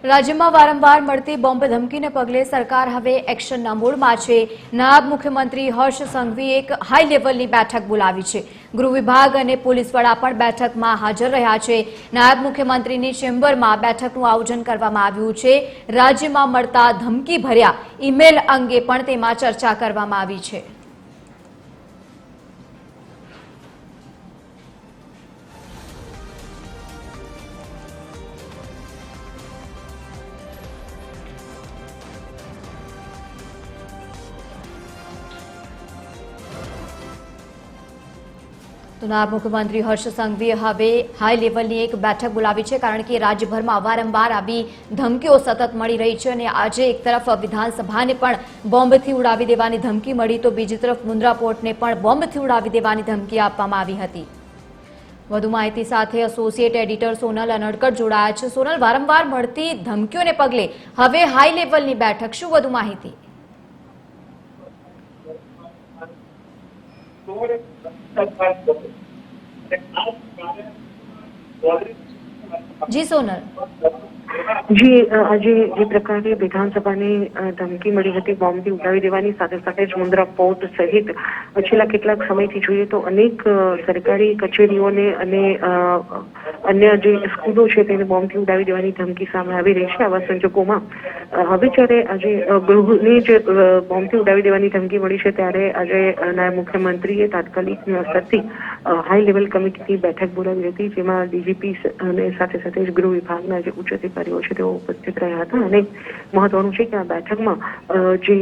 રાજ્યમાં વારંવાર મળતી બોમ્બ ધમકીને પગલે સરકાર હવે એક્શનના મૂડમાં છે। નાયબ મુખ્યમંત્રી હર્ષ સંઘવીએ એક હાઈ લેવલની બેઠક બોલાવી છે। ગૃહ વિભાગ અને પોલીસ વડા પણ બેઠકમાં હાજર રહ્યા છે। નાયબ મુખ્યમંત્રીની ચેમ્બરમાં બેઠકનું આયોજન કરવામાં આવ્યું છે। રાજ્યમાં મળતા ધમકી ભર્યા ઈમેલ અંગે પણ તેમાં ચર્ચા કરવામાં આવી છે। तो नायब मुख्यमंत्री हर्ष संघवीए हवे हाई लेवलनी एक बैठक बोलावी है, कारण के राज्यभर में वारंवार आवी धमकीओ सतत मळी रही है। और आज एक तरफ विधानसभा ने पण बॉम्बथी उड़ावी देवानी धमकी मळी, तो बीजी तरफ मुंद्रा पोर्ट ने पण बॉम्बथी उड़ावी देवानी धमकी आपवामां आवी हती। વધુ માહિતી સાથે એસોસિએટ એડિટર સોનલ અનડકટ જોડાયા છે। સોનલ, વારંવાર મળતી ધમકીઓને પગલે હવે હાઈ લેવલની બેઠક, શું વધુ માહિતી? जी सोनल जी आज जे प्रकारे विधानसभा ने धमकी मળી હતી બોમ્બથી ઉડાવી દેવાની, સાથે સાથે જ મુન્દ્રા પોર્ટ સહિત છેલ્લા કેટલાક સમયથી જોઈએ તો અનેક સરકારી કચેરીઓને અને અન્ય જે સ્કૂલો છે તેને બોમ્બથી ઉડાવી દેવાની ધમકી સામે આવી રહી છે। આવા સંજોગોમાં હવે જ્યારે આજે ગૃહને જે બોમ્બથી ઉડાવી દેવાની ધમકી મળી છે, ત્યારે આજે નાયબ મુખ્યમંત્રીએ તાત્કાલિક અસરથી હાઈ લેવલ કમિટીની બેઠક બોલાવી હતી, જેમાં ડીજીપી અને સાથે સાથે જ ગૃહ વિભાગના જે ઉચ્ચ અધિકારીઓ છે તેઓ ઉપસ્થિત રહ્યા હતા। અને મહત્વનું છે કે આ બેઠકમાં જે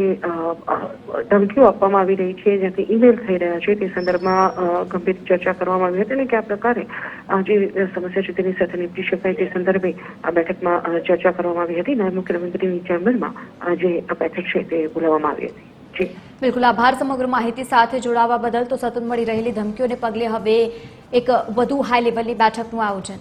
ધમકીઓ આપવામાં આવી રહી છે, જ્યાંથી ઈમેલ થઈ રહ્યા છે, તે સંદર્ભમાં ગંભીર ચર્ચા કરવામાં આવી હતી અને કયા પ્રકારે આ જે સમસ્યા છે તેની સાથે નિપટી શકાય તે સંદર્ભે આ બેઠકમાં ચર્ચા કરવામાં આવી હતી। નાયબ મુખ્યમંત્રીની ચેમ્બરમાં જે બેઠક છે તે બોલાવવામાં આવી હતી। જી બિલકુલ, આભાર સમગ્ર માહિતી સાથે જોડાવા બદલ। તો સતત મળી રહેલી ધમકીઓને પગલે હવે એક વધુ હાઈ લેવલની બેઠકનું આયોજન।